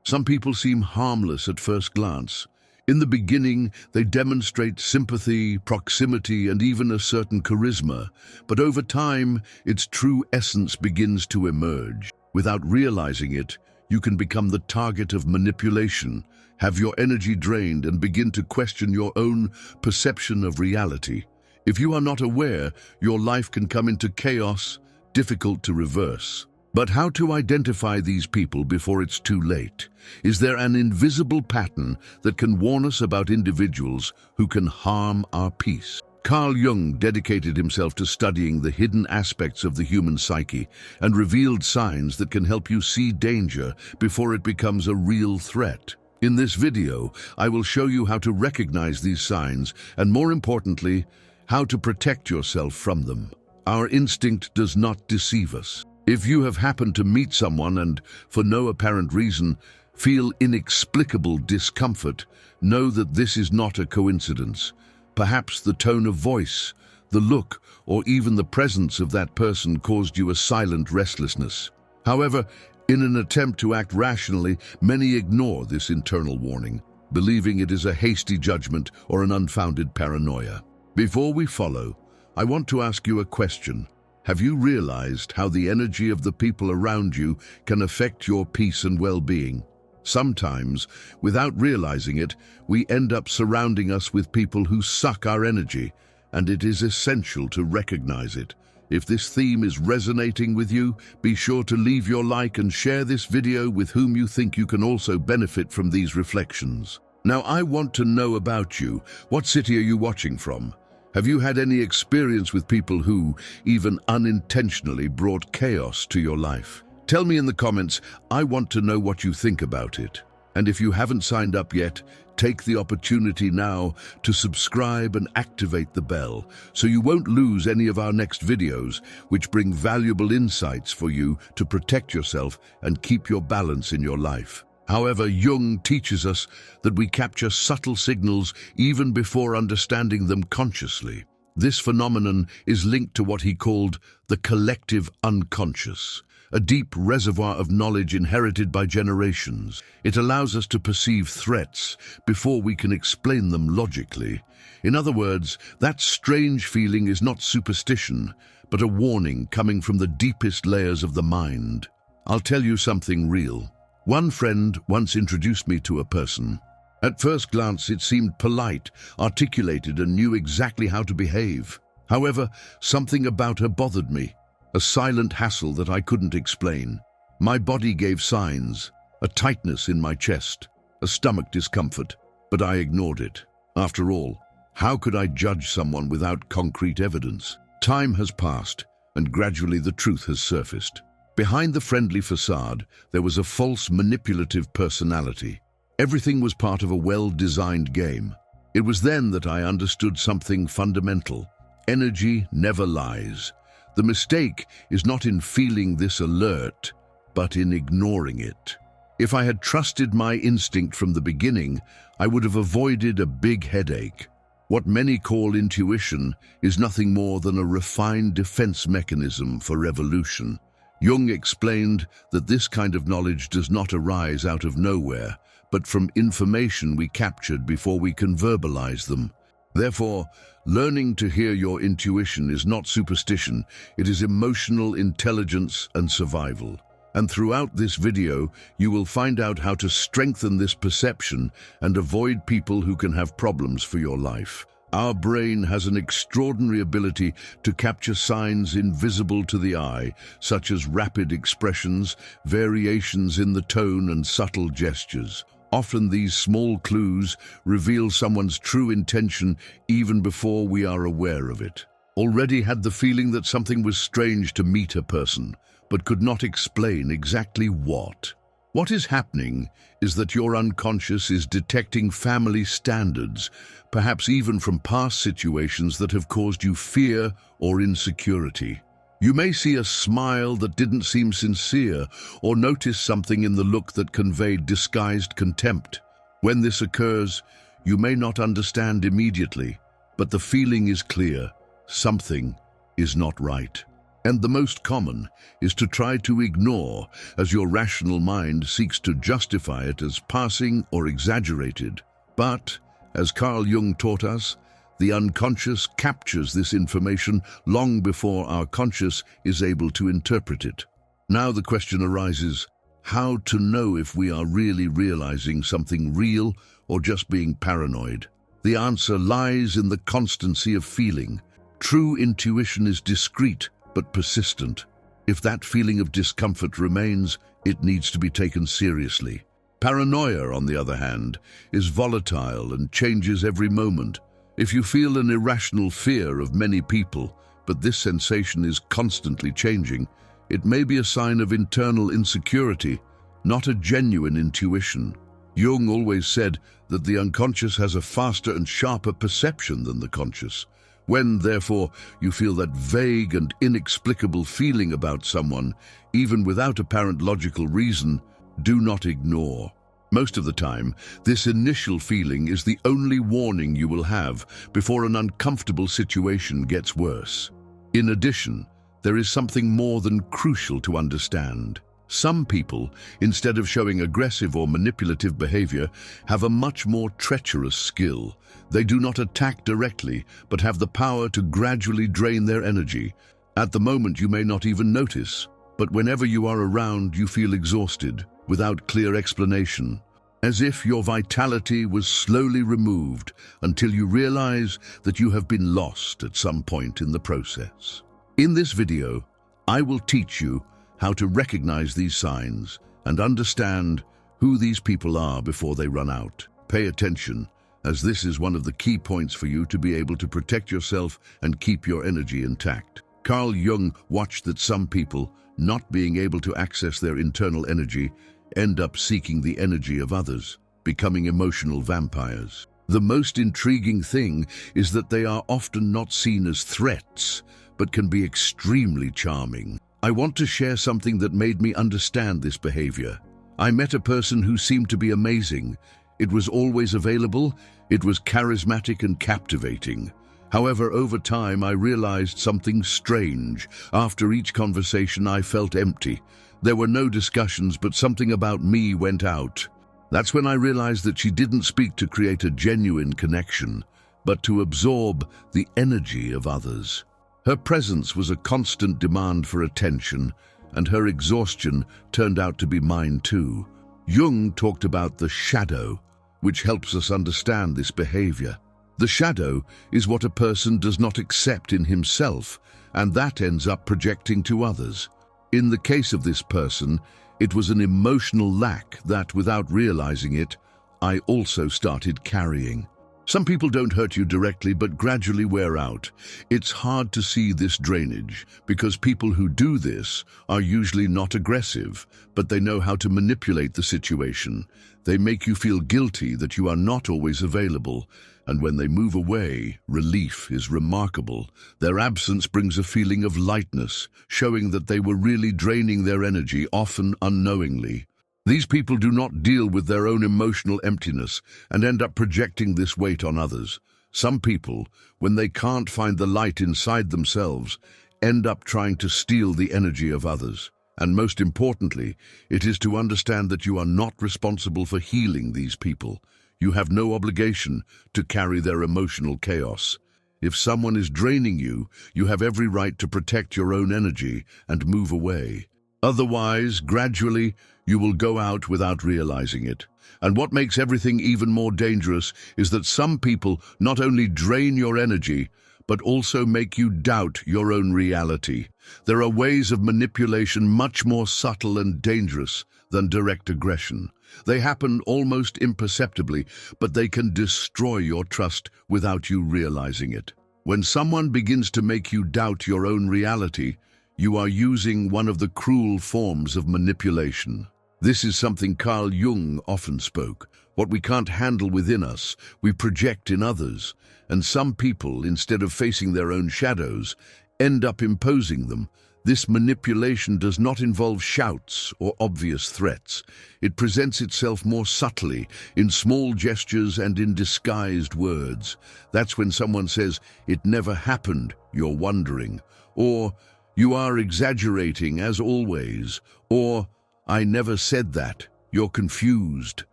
Some people seem harmless at first glance. In the beginning, they demonstrate sympathy, proximity, and even a certain charisma, but over time, its true essence begins to emerge. Without realizing it, you can become the target of manipulation, have your energy drained, and begin to question your own perception of reality. If you are not aware, your life can come into chaos, difficult to reverse. But how to identify these people before it's too late? Is there an invisible pattern that can warn us about individuals who can harm our peace? Carl Jung dedicated himself to studying the hidden aspects of the human psyche and revealed signs that can help you see danger before it becomes a real threat. In this video, I will show you how to recognize these signs and, more importantly, how to protect yourself from them. Our instinct does not deceive us. If you have happened to meet someone and, for no apparent reason, feel inexplicable discomfort, know that this is not a coincidence. Perhaps the tone of voice, the look, or even the presence of that person caused you a silent restlessness. However, in an attempt to act rationally, many ignore this internal warning, believing it is a hasty judgment or an unfounded paranoia. Before we follow, I want to ask you a question. Have you realized how the energy of the people around you can affect your peace and well-being? Sometimes, without realizing it, we end up surrounding us with people who suck our energy, and it is essential to recognize it. If this theme is resonating with you, be sure to leave your like and share this video with whom you think you can also benefit from these reflections. Now, I want to know about you. What city are you watching from? Have you had any experience with people who, even unintentionally, brought chaos to your life? Tell me in the comments. I want to know what you think about it. And if you haven't signed up yet, take the opportunity now to subscribe and activate the bell so you won't lose any of our next videos, which bring valuable insights for you to protect yourself and keep your balance in your life. However, Jung teaches us that we capture subtle signals even before understanding them consciously. This phenomenon is linked to what he called the collective unconscious, a deep reservoir of knowledge inherited by generations. It allows us to perceive threats before we can explain them logically. In other words, that strange feeling is not superstition, but a warning coming from the deepest layers of the mind. I'll tell you something real. One friend once introduced me to a person. At first glance, it seemed polite, articulated, and knew exactly how to behave. However, something about her bothered me, a silent hassle that I couldn't explain. My body gave signs, a tightness in my chest, a stomach discomfort, but I ignored it. After all, how could I judge someone without concrete evidence? Time has passed, and gradually the truth has surfaced. Behind the friendly facade, there was a false, manipulative personality. Everything was part of a well-designed game. It was then that I understood something fundamental. Energy never lies. The mistake is not in feeling this alert, but in ignoring it. If I had trusted my instinct from the beginning, I would have avoided a big headache. What many call intuition is nothing more than a refined defense mechanism for evolution. Jung explained that this kind of knowledge does not arise out of nowhere, but from information we captured before we can verbalize them. Therefore, learning to hear your intuition is not superstition, it is emotional intelligence and survival. And throughout this video, you will find out how to strengthen this perception and avoid people who can have problems for your life. Our brain has an extraordinary ability to capture signs invisible to the eye, such as rapid expressions, variations in the tone, and subtle gestures. Often these small clues reveal someone's true intention even before we are aware of it. Already had the feeling that something was strange to meet a person, but could not explain exactly what. What is happening is that your unconscious is detecting family standards, perhaps even from past situations that have caused you fear or insecurity. You may see a smile that didn't seem sincere, or notice something in the look that conveyed disguised contempt. When this occurs, you may not understand immediately, but the feeling is clear. Something is not right. And the most common is to try to ignore, as your rational mind seeks to justify it as passing or exaggerated. But, as Carl Jung taught us, the unconscious captures this information long before our conscious is able to interpret it. Now the question arises, how to know if we are really realizing something real or just being paranoid? The answer lies in the constancy of feeling. True intuition is discreet but persistent. If that feeling of discomfort remains, it needs to be taken seriously. Paranoia, on the other hand, is volatile and changes every moment. If you feel an irrational fear of many people, but this sensation is constantly changing, it may be a sign of internal insecurity, not a genuine intuition. Jung always said that the unconscious has a faster and sharper perception than the conscious. When, therefore, you feel that vague and inexplicable feeling about someone, even without apparent logical reason, do not ignore. Most of the time, this initial feeling is the only warning you will have before an uncomfortable situation gets worse. In addition, there is something more than crucial to understand. Some people, instead of showing aggressive or manipulative behavior, have a much more treacherous skill. They do not attack directly, but have the power to gradually drain their energy. At the moment, you may not even notice, but whenever you are around, you feel exhausted, without clear explanation, as if your vitality was slowly removed until you realize that you have been lost at some point in the process. In this video, I will teach you how to recognize these signs and understand who these people are before they run out. Pay attention, as this is one of the key points for you to be able to protect yourself and keep your energy intact. Carl Jung watched that some people, not being able to access their internal energy, end up seeking the energy of others, becoming emotional vampires. The most intriguing thing is that they are often not seen as threats, but can be extremely charming. I want to share something that made me understand this behavior. I met a person who seemed to be amazing. It was always available, it was charismatic and captivating. However, over time I realized something strange. After each conversation I felt empty. There were no discussions, but something about me went out. That's when I realized that she didn't speak to create a genuine connection, but to absorb the energy of others. Her presence was a constant demand for attention, and her exhaustion turned out to be mine too. Jung talked about the shadow, which helps us understand this behavior. The shadow is what a person does not accept in himself, and that ends up projecting to others. In the case of this person, it was an emotional lack that, without realizing it, I also started carrying. Some people don't hurt you directly, but gradually wear out. It's hard to see this drainage, because people who do this are usually not aggressive, but they know how to manipulate the situation. They make you feel guilty that you are not always available, and when they move away, relief is remarkable. Their absence brings a feeling of lightness, showing that they were really draining their energy, often unknowingly. These people do not deal with their own emotional emptiness and end up projecting this weight on others. Some people, when they can't find the light inside themselves, end up trying to steal the energy of others. And most importantly, it is to understand that you are not responsible for healing these people. You have no obligation to carry their emotional chaos. If someone is draining you, you have every right to protect your own energy and move away. Otherwise, gradually, you will go out without realizing it. And what makes everything even more dangerous is that some people not only drain your energy, but also make you doubt your own reality. There are ways of manipulation much more subtle and dangerous than direct aggression. They happen almost imperceptibly, but they can destroy your trust without you realizing it. When someone begins to make you doubt your own reality, you are using one of the cruel forms of manipulation. This is something Carl Jung often spoke. What we can't handle within us, we project in others. And some people, instead of facing their own shadows, end up imposing them. This manipulation does not involve shouts or obvious threats. It presents itself more subtly, in small gestures and in disguised words. That's when someone says, "It never happened, you're wondering," or "You are exaggerating as always," or "I never said that, you're confused."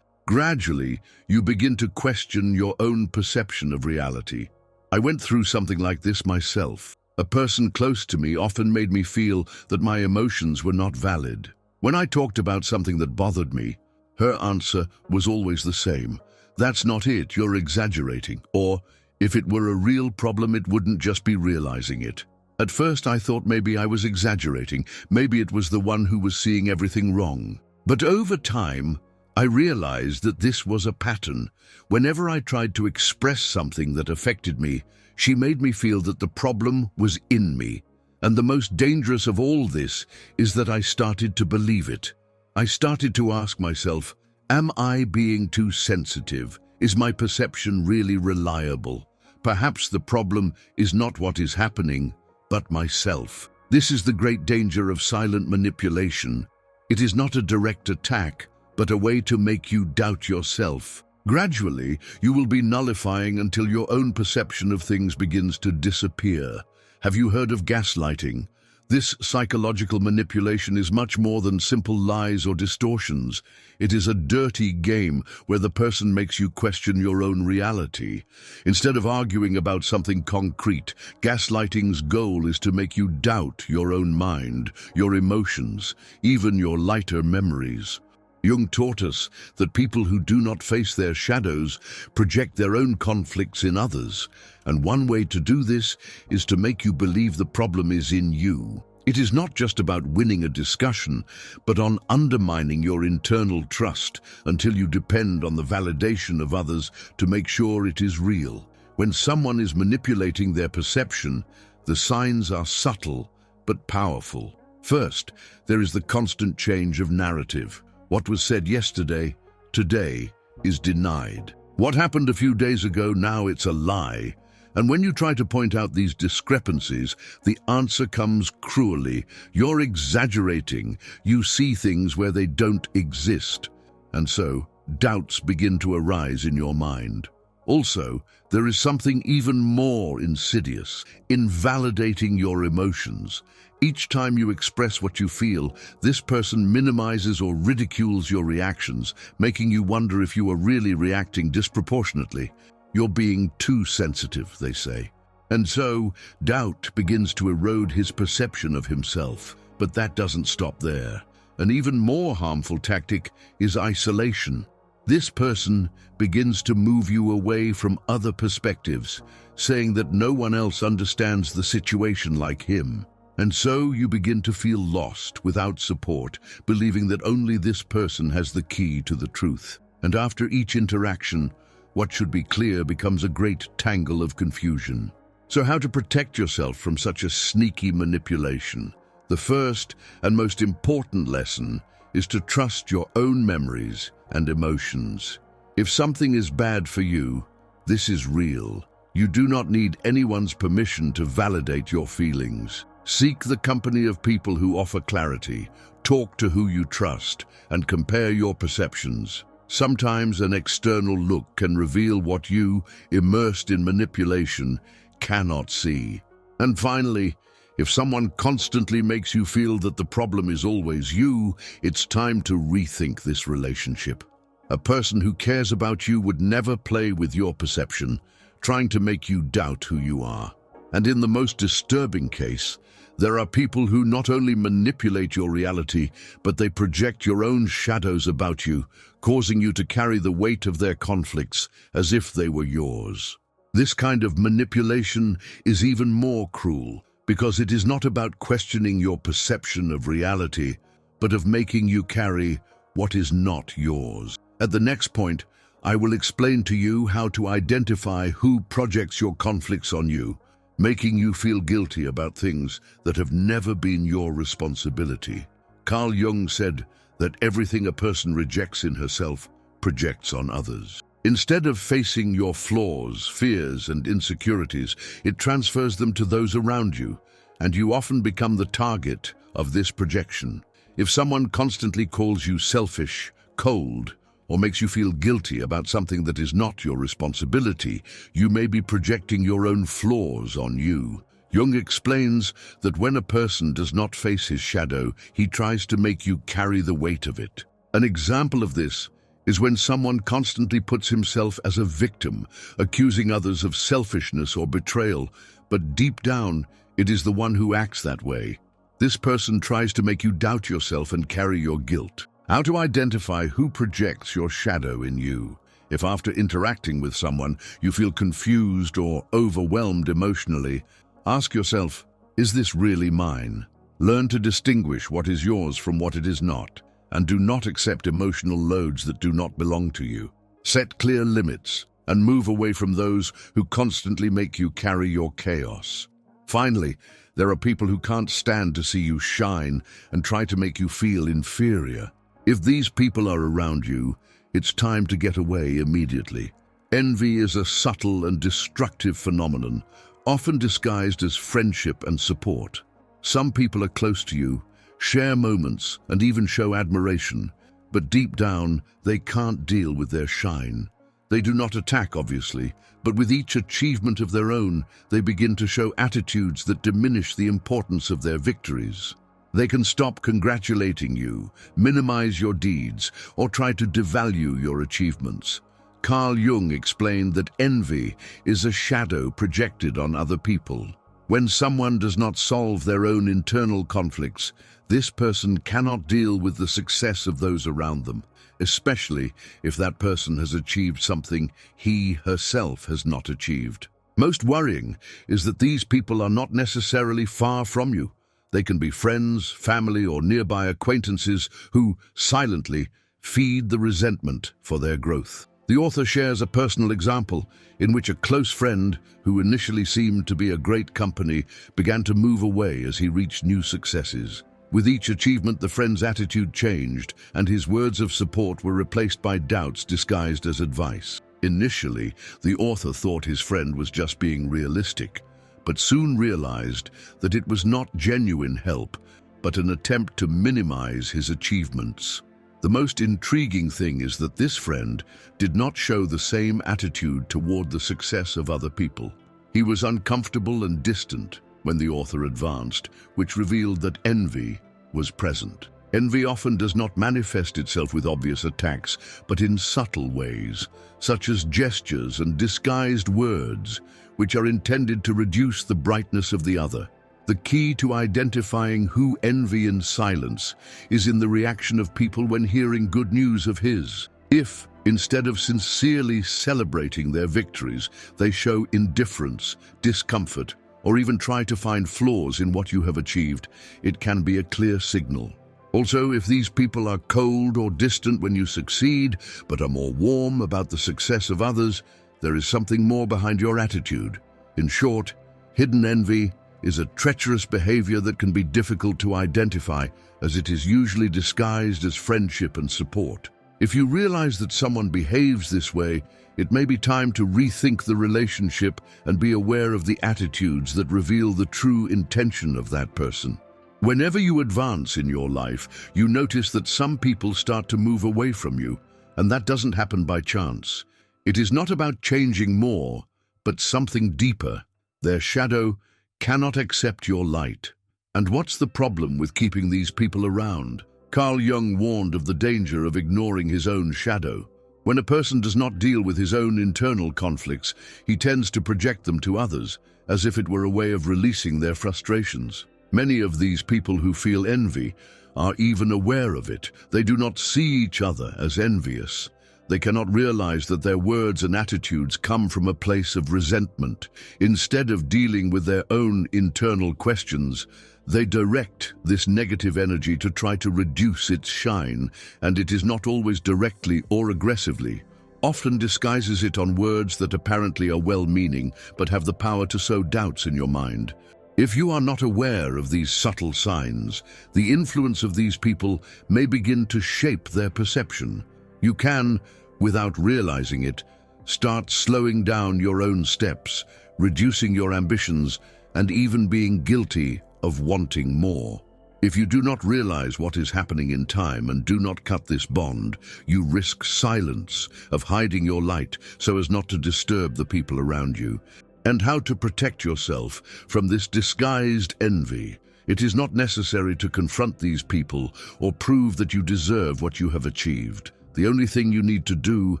Gradually, you begin to question your own perception of reality. I went through something like this myself. A person close to me often made me feel that my emotions were not valid. When I talked about something that bothered me, her answer was always the same. "That's not it, you're exaggerating." Or, "If it were a real problem, it wouldn't just be realizing it." At first I thought maybe I was exaggerating, maybe it was the one who was seeing everything wrong. But over time, I realized that this was a pattern. Whenever I tried to express something that affected me, she made me feel that the problem was in me. And the most dangerous of all this is that I started to believe it. I started to ask myself, am I being too sensitive? Is my perception really reliable? Perhaps the problem is not what is happening, but myself. This is the great danger of silent manipulation. It is not a direct attack, but a way to make you doubt yourself. Gradually, you will be nullifying until your own perception of things begins to disappear. Have you heard of gaslighting? This psychological manipulation is much more than simple lies or distortions. It is a dirty game where the person makes you question your own reality. Instead of arguing about something concrete, gaslighting's goal is to make you doubt your own mind, your emotions, even your lighter memories. Jung taught us that people who do not face their shadows project their own conflicts in others, and one way to do this is to make you believe the problem is in you. It is not just about winning a discussion, but on undermining your internal trust until you depend on the validation of others to make sure it is real. When someone is manipulating their perception, the signs are subtle but powerful. First, there is the constant change of narrative. What was said yesterday, today, is denied. What happened a few days ago, now it's a lie. And when you try to point out these discrepancies, the answer comes cruelly. You're exaggerating. You see things where they don't exist. And so, doubts begin to arise in your mind. Also, there is something even more insidious, invalidating your emotions. Each time you express what you feel, this person minimizes or ridicules your reactions, making you wonder if you are really reacting disproportionately. You're being too sensitive, they say. And so, doubt begins to erode his perception of himself. But that doesn't stop there. An even more harmful tactic is isolation. This person begins to move you away from other perspectives, saying that no one else understands the situation like him. And so you begin to feel lost, without support, believing that only this person has the key to the truth. And after each interaction, what should be clear becomes a great tangle of confusion. So how to protect yourself from such a sneaky manipulation? The first and most important lesson is to trust your own memories and emotions. If something is bad for you, this is real. You do not need anyone's permission to validate your feelings. Seek the company of people who offer clarity, talk to who you trust, and compare your perceptions. Sometimes an external look can reveal what you, immersed in manipulation, cannot see. And finally, if someone constantly makes you feel that the problem is always you, it's time to rethink this relationship. A person who cares about you would never play with your perception, trying to make you doubt who you are. And in the most disturbing case, there are people who not only manipulate your reality, but they project your own shadows about you, causing you to carry the weight of their conflicts as if they were yours. This kind of manipulation is even more cruel, because it is not about questioning your perception of reality, but of making you carry what is not yours. At the next point, I will explain to you how to identify who projects your conflicts on you, making you feel guilty about things that have never been your responsibility. Carl Jung said that everything a person rejects in herself projects on others. Instead of facing your flaws, fears, and insecurities, it transfers them to those around you, and you often become the target of this projection. If someone constantly calls you selfish, cold, or makes you feel guilty about something that is not your responsibility, you may be projecting your own flaws on you. Jung explains that when a person does not face his shadow, he tries to make you carry the weight of it. An example of this is when someone constantly puts himself as a victim, accusing others of selfishness or betrayal, but deep down, it is the one who acts that way. This person tries to make you doubt yourself and carry your guilt. How to identify who projects your shadow in you? If after interacting with someone, you feel confused or overwhelmed emotionally, ask yourself, is this really mine? Learn to distinguish what is yours from what it is not, and do not accept emotional loads that do not belong to you. Set clear limits and move away from those who constantly make you carry your chaos. Finally, there are people who can't stand to see you shine and try to make you feel inferior. If these people are around you, it's time to get away immediately. Envy is a subtle and destructive phenomenon, often disguised as friendship and support. Some people are close to you, share moments, and even show admiration, but deep down, they can't deal with their shine. They do not attack, obviously, but with each achievement of their own, they begin to show attitudes that diminish the importance of their victories. They can stop congratulating you, minimize your deeds, or try to devalue your achievements. Carl Jung explained that envy is a shadow projected on other people. When someone does not solve their own internal conflicts, this person cannot deal with the success of those around them, especially if that person has achieved something he herself has not achieved. Most worrying is that these people are not necessarily far from you. They can be friends, family, or nearby acquaintances who, silently, feed the resentment for their growth. The author shares a personal example in which a close friend, who initially seemed to be a great company, began to move away as he reached new successes. With each achievement, the friend's attitude changed, and his words of support were replaced by doubts disguised as advice. Initially, the author thought his friend was just being realistic, but soon realized that it was not genuine help, but an attempt to minimize his achievements. The most intriguing thing is that this friend did not show the same attitude toward the success of other people. He was uncomfortable and distant when the author advanced, which revealed that envy was present. Envy often does not manifest itself with obvious attacks, but in subtle ways, such as gestures and disguised words, which are intended to reduce the brightness of the other. The key to identifying who envy in silence is in the reaction of people when hearing good news of his. If, instead of sincerely celebrating their victories, they show indifference, discomfort, or even try to find flaws in what you have achieved, it can be a clear signal. Also, if these people are cold or distant when you succeed, but are more warm about the success of others, there is something more behind your attitude. In short, hidden envy is a treacherous behavior that can be difficult to identify, as it is usually disguised as friendship and support. If you realize that someone behaves this way, it may be time to rethink the relationship and be aware of the attitudes that reveal the true intention of that person. Whenever you advance in your life, you notice that some people start to move away from you, and that doesn't happen by chance. It is not about changing more, but something deeper. Their shadow cannot accept your light. And what's the problem with keeping these people around? Carl Jung warned of the danger of ignoring his own shadow. When a person does not deal with his own internal conflicts, he tends to project them to others, as if it were a way of releasing their frustrations. Many of these people who feel envy are even aware of it. They do not see each other as envious. They cannot realize that their words and attitudes come from a place of resentment. Instead of dealing with their own internal questions, they direct this negative energy to try to reduce its shine, and it is not always directly or aggressively. Often disguises it on words that apparently are well-meaning, but have the power to sow doubts in your mind. If you are not aware of these subtle signs, the influence of these people may begin to shape their perception. You can, without realizing it, start slowing down your own steps, reducing your ambitions, and even being guilty of wanting more. If you do not realize what is happening in time and do not cut this bond, you risk silence, of hiding your light so as not to disturb the people around you. and how to protect yourself from this disguised envy. It is not necessary to confront these people or prove that you deserve what you have achieved. The only thing you need to do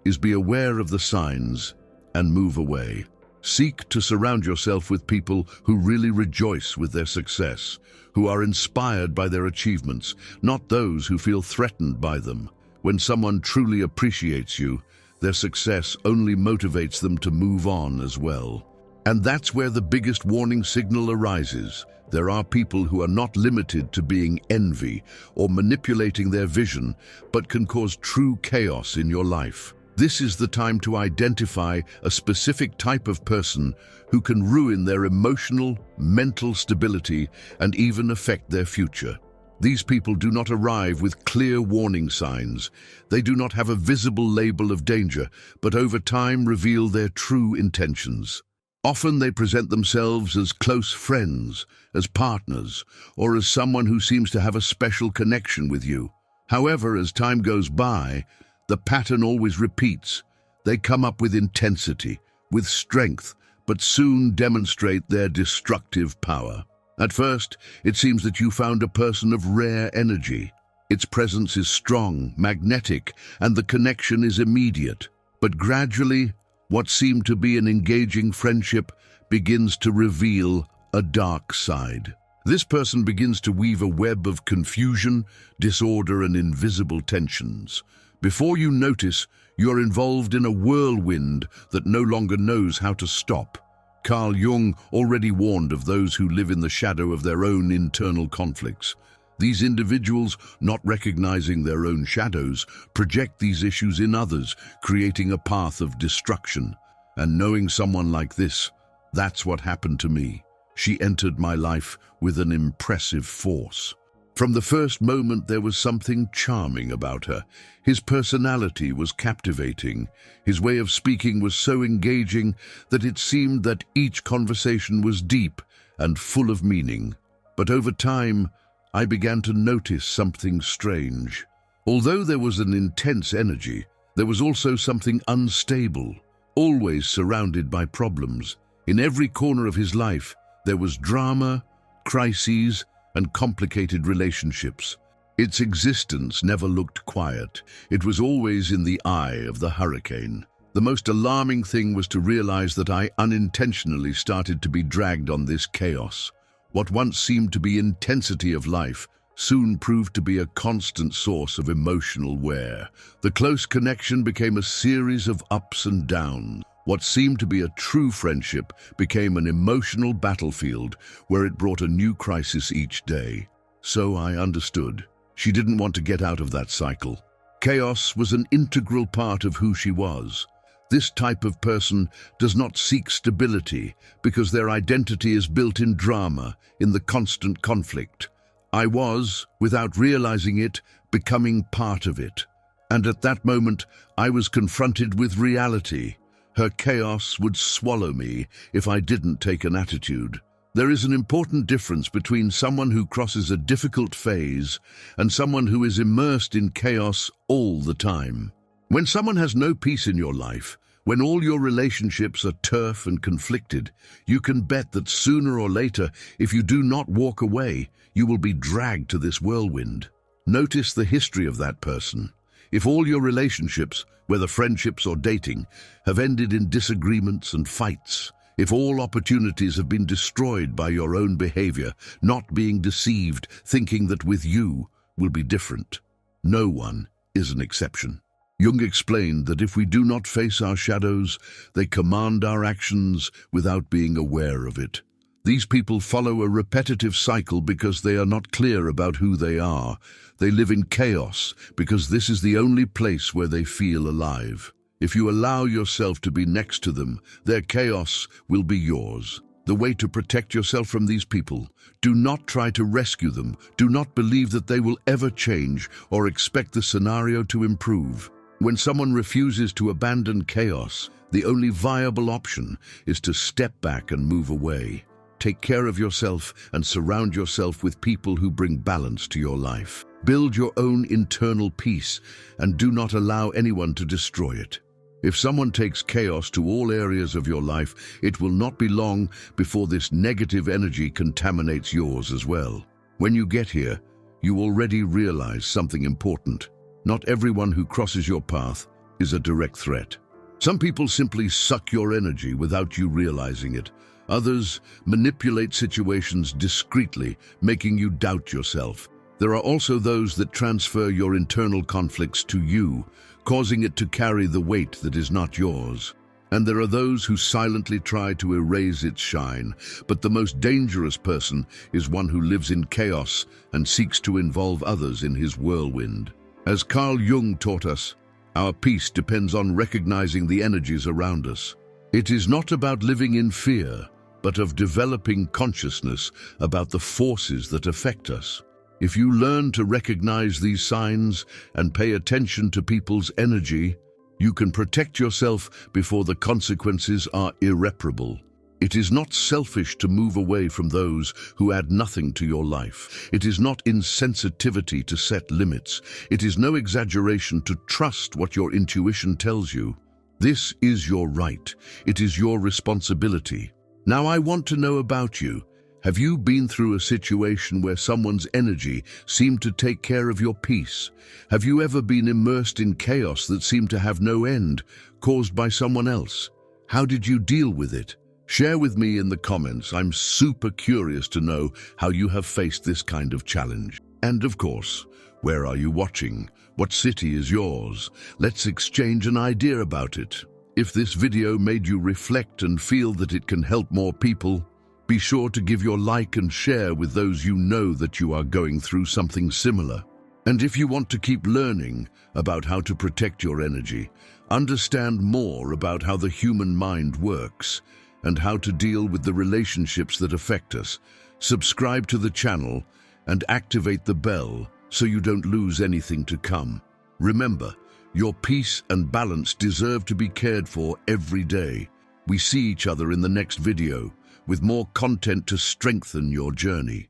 is be aware of the signs and move away. Seek to surround yourself with people who really rejoice with their success, who are inspired by their achievements, not those who feel threatened by them. When someone truly appreciates you, their success only motivates them to move on as well. And that's where the biggest warning signal arises. There are people who are not limited to being envy or manipulating their vision, but can cause true chaos in your life. This is the time to identify a specific type of person who can ruin their emotional, mental stability and even affect their future. These people do not arrive with clear warning signs. They do not have a visible label of danger, but over time reveal their true intentions. Often they present themselves as close friends, as partners, or as someone who seems to have a special connection with you. However, as time goes by, the pattern always repeats. They come up with intensity, with strength, but soon demonstrate their destructive power. At first, it seems that you found a person of rare energy. Its presence is strong, magnetic, and the connection is immediate. But gradually, what seemed to be an engaging friendship begins to reveal a dark side. This person begins to weave a web of confusion, disorder, and invisible tensions. Before you notice, you're involved in a whirlwind that no longer knows how to stop. Carl Jung already warned of those who live in the shadow of their own internal conflicts. These individuals, not recognizing their own shadows, project these issues in others, creating a path of destruction. And knowing someone like this, that's what happened to me. She entered my life with an impressive force. From the first moment, there was something charming about her. His personality was captivating. His way of speaking was so engaging that it seemed that each conversation was deep and full of meaning. But over time, I began to notice something strange. Although there was an intense energy, there was also something unstable, always surrounded by problems. In every corner of his life, there was drama, crises, and complicated relationships. Its existence never looked quiet. It was always in the eye of the hurricane. The most alarming thing was to realize that I unintentionally started to be dragged on this chaos. What once seemed to be intensity of life soon proved to be a constant source of emotional wear. The close connection became a series of ups and downs. What seemed to be a true friendship became an emotional battlefield where it brought a new crisis each day. So I understood. She didn't want to get out of that cycle. Chaos was an integral part of who she was. This type of person does not seek stability because their identity is built in drama, in the constant conflict. I was, without realizing it, becoming part of it. And at that moment, I was confronted with reality. Her chaos would swallow me if I didn't take an attitude. There is an important difference between someone who crosses a difficult phase and someone who is immersed in chaos all the time. When someone has no peace in your life, when all your relationships are turf and conflicted, you can bet that sooner or later, if you do not walk away, you will be dragged to this whirlwind. Notice the history of that person. If all your relationships, whether friendships or dating, have ended in disagreements and fights, if all opportunities have been destroyed by your own behavior, not being deceived, thinking that with you will be different, no one is an exception. Jung explained that if we do not face our shadows, they command our actions without being aware of it. These people follow a repetitive cycle because they are not clear about who they are. They live in chaos because this is the only place where they feel alive. If you allow yourself to be next to them, their chaos will be yours. The way to protect yourself from these people: do not try to rescue them. Do not believe that they will ever change or expect the scenario to improve. When someone refuses to abandon chaos, the only viable option is to step back and move away. Take care of yourself and surround yourself with people who bring balance to your life. Build your own internal peace and do not allow anyone to destroy it. If someone takes chaos to all areas of your life, it will not be long before this negative energy contaminates yours as well. When you get here, you already realize something important. Not everyone who crosses your path is a direct threat. Some people simply suck your energy without you realizing it. Others manipulate situations discreetly, making you doubt yourself. There are also those that transfer your internal conflicts to you, causing it to carry the weight that is not yours. And there are those who silently try to erase its shine, but the most dangerous person is one who lives in chaos and seeks to involve others in his whirlwind. As Carl Jung taught us, our peace depends on recognizing the energies around us. It is not about living in fear, but of developing consciousness about the forces that affect us. If you learn to recognize these signs and pay attention to people's energy, you can protect yourself before the consequences are irreparable. It is not selfish to move away from those who add nothing to your life. It is not insensitivity to set limits. It is no exaggeration to trust what your intuition tells you. This is your right. It is your responsibility. Now I want to know about you. Have you been through a situation where someone's energy seemed to take care of your peace? Have you ever been immersed in chaos that seemed to have no end, caused by someone else? How did you deal with it? Share with me in the comments. I'm super curious to know how you have faced this kind of challenge. And of course, where are you watching? What city is yours? Let's exchange an idea about it. If this video made you reflect and feel that it can help more people, be sure to give your like and share with those you know that you are going through something similar. And if you want to keep learning about how to protect your energy, understand more about how the human mind works, and how to deal with the relationships that affect us, subscribe to the channel and activate the bell so you don't lose anything to come. Remember, your peace and balance deserve to be cared for every day. We see each other in the next video with more content to strengthen your journey.